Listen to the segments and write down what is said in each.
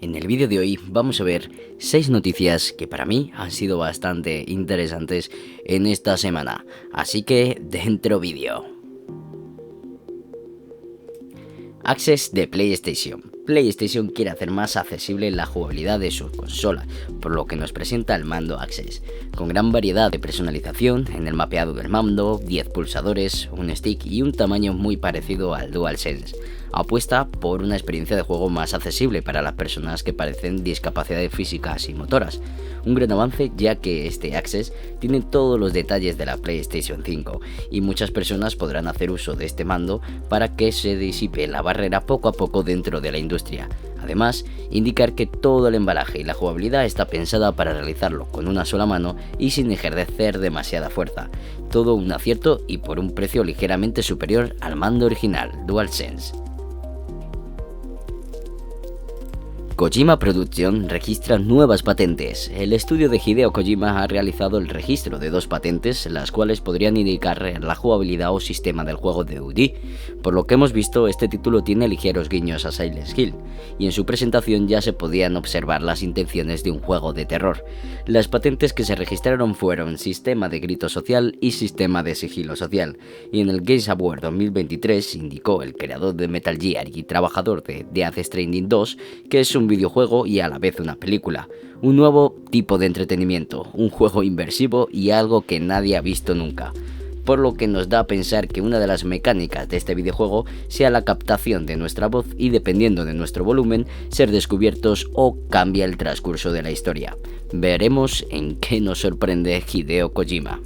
En el vídeo de hoy vamos a ver 6 noticias que para mí han sido bastante interesantes en esta semana, así que dentro vídeo. Access de PlayStation. PlayStation quiere hacer más accesible la jugabilidad de su consola, por lo que nos presenta el mando Access, con gran variedad de personalización en el mapeado del mando, 10 pulsadores, un stick y un tamaño muy parecido al DualSense. Apuesta por una experiencia de juego más accesible para las personas que padecen discapacidades físicas y motoras. Un gran avance, ya que este Access tiene todos los detalles de la PlayStation 5 y muchas personas podrán hacer uso de este mando para que se disipe la barrera poco a poco dentro de la industria. Además, indicar que todo el embalaje y la jugabilidad está pensada para realizarlo con una sola mano y sin ejercer demasiada fuerza. Todo un acierto y por un precio ligeramente superior al mando original DualSense. Kojima Production registra nuevas patentes. El estudio de Hideo Kojima ha realizado el registro de 2 patentes, las cuales podrían indicar la jugabilidad o sistema del juego de UD. Por lo que hemos visto, este título tiene ligeros guiños a Silent Hill, y en su presentación ya se podían observar las intenciones de un juego de terror. Las patentes que se registraron fueron sistema de grito social y sistema de sigilo social, y en el Games Award 2023 indicó el creador de Metal Gear y trabajador de Death Stranding 2 que es un videojuego y a la vez una película, un nuevo tipo de entretenimiento, un juego inmersivo y algo que nadie ha visto nunca, por lo que nos da a pensar que una de las mecánicas de este videojuego sea la captación de nuestra voz y, dependiendo de nuestro volumen, ser descubiertos o cambia el transcurso de la historia. Veremos en qué nos sorprende Hideo Kojima.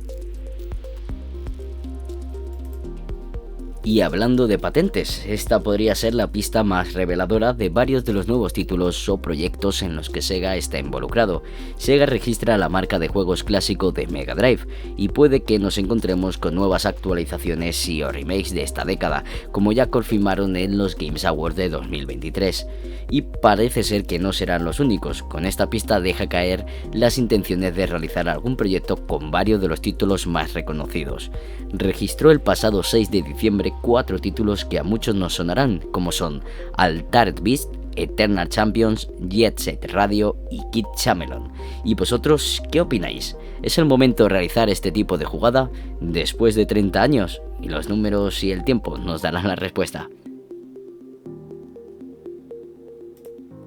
Y hablando de patentes, esta podría ser la pista más reveladora de varios de los nuevos títulos o proyectos en los que Sega está involucrado. Sega registra la marca de juegos clásico de Mega Drive y puede que nos encontremos con nuevas actualizaciones y o remakes de esta década, como ya confirmaron en los Games Awards de 2023. Y parece ser que no serán los únicos. Con esta pista deja caer las intenciones de realizar algún proyecto con varios de los títulos más reconocidos. Registró el pasado 6 de diciembre 4 títulos que a muchos nos sonarán, como son Altered Beast, Eternal Champions, Jet Set Radio y Kid Chameleon. ¿Y vosotros qué opináis? ¿Es el momento de realizar este tipo de jugada después de 30 años? Y los números y el tiempo nos darán la respuesta.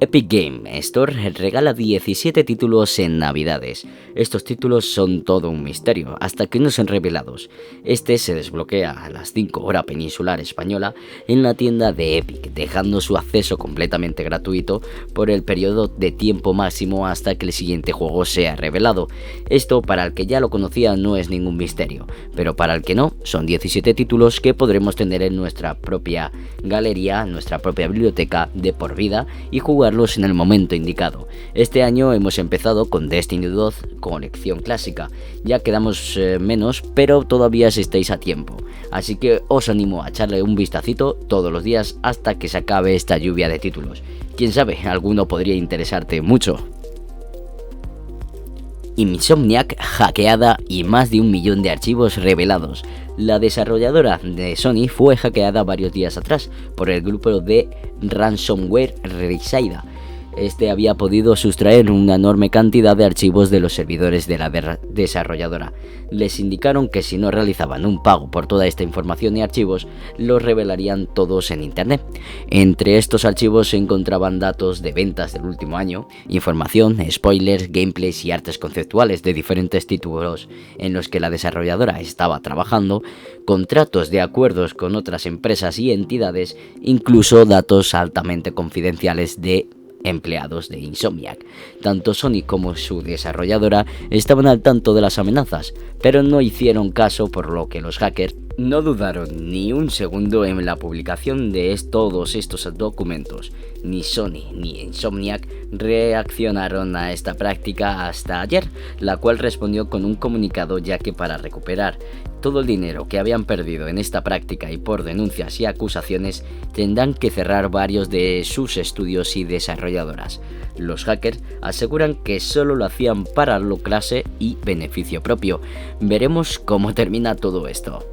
Epic Game Store regala 17 títulos en Navidades. Estos títulos son todo un misterio, hasta que no son revelados. Este se desbloquea a las 5 horas peninsular española en la tienda de Epic, dejando su acceso completamente gratuito por el periodo de tiempo máximo hasta que el siguiente juego sea revelado. Esto, para el que ya lo conocía, no es ningún misterio, pero para el que no, son 17 títulos que podremos tener en nuestra propia galería, nuestra propia biblioteca de por vida y jugar en el momento indicado. Este año hemos empezado con Destiny 2 colección clásica, ya quedamos menos, pero todavía estáis a tiempo, así que os animo a echarle un vistacito todos los días hasta que se acabe esta lluvia de títulos. Quién sabe, alguno podría interesarte mucho. Insomniac hackeada y más de 1 millón de archivos revelados. La desarrolladora de Sony fue hackeada varios días atrás por el grupo de ransomware Resaida. Este había podido sustraer una enorme cantidad de archivos de los servidores de la desarrolladora. Les indicaron que si no realizaban un pago por toda esta información y archivos, los revelarían todos en internet. Entre estos archivos se encontraban datos de ventas del último año, información, spoilers, gameplays y artes conceptuales de diferentes títulos en los que la desarrolladora estaba trabajando, contratos de acuerdos con otras empresas y entidades, incluso datos altamente confidenciales de empleados de Insomniac. Tanto Sony como su desarrolladora estaban al tanto de las amenazas, pero no hicieron caso, por lo que los hackers no dudaron ni un segundo en la publicación de todos estos documentos. Ni Sony ni Insomniac reaccionaron a esta práctica hasta ayer, la cual respondió con un comunicado, ya que para recuperar todo el dinero que habían perdido en esta práctica y por denuncias y acusaciones tendrán que cerrar varios de sus estudios y desarrolladoras. Los hackers aseguran que solo lo hacían para lucrarse y beneficio propio. Veremos cómo termina todo esto.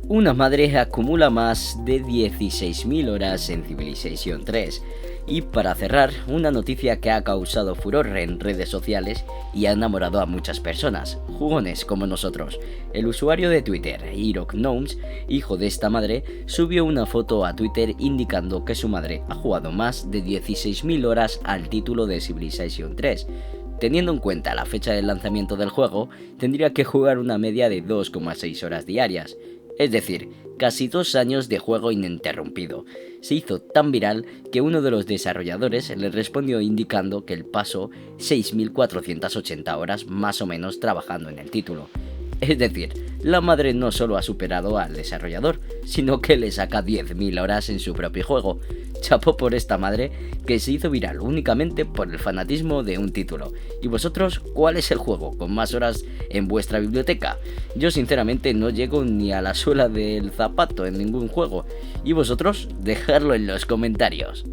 Una madre acumula más de 16.000 horas en Civilization 3. Y para cerrar, una noticia que ha causado furor en redes sociales y ha enamorado a muchas personas, jugones como nosotros. El usuario de Twitter, HeroGnomes, hijo de esta madre, subió una foto a Twitter indicando que su madre ha jugado más de 16.000 horas al título de Civilization 3. Teniendo en cuenta la fecha del lanzamiento del juego, tendría que jugar una media de 2,6 horas diarias. Es decir, casi 2 años de juego ininterrumpido. Se hizo tan viral que uno de los desarrolladores le respondió indicando que él pasó 6.480 horas más o menos trabajando en el título. Es decir, la madre no solo ha superado al desarrollador, sino que le saca 10.000 horas en su propio juego. Chapó por esta madre que se hizo viral únicamente por el fanatismo de un título. ¿Y vosotros cuál es el juego con más horas en vuestra biblioteca? Yo sinceramente no llego ni a la suela del zapato en ningún juego. ¿Y vosotros? Dejadlo en los comentarios.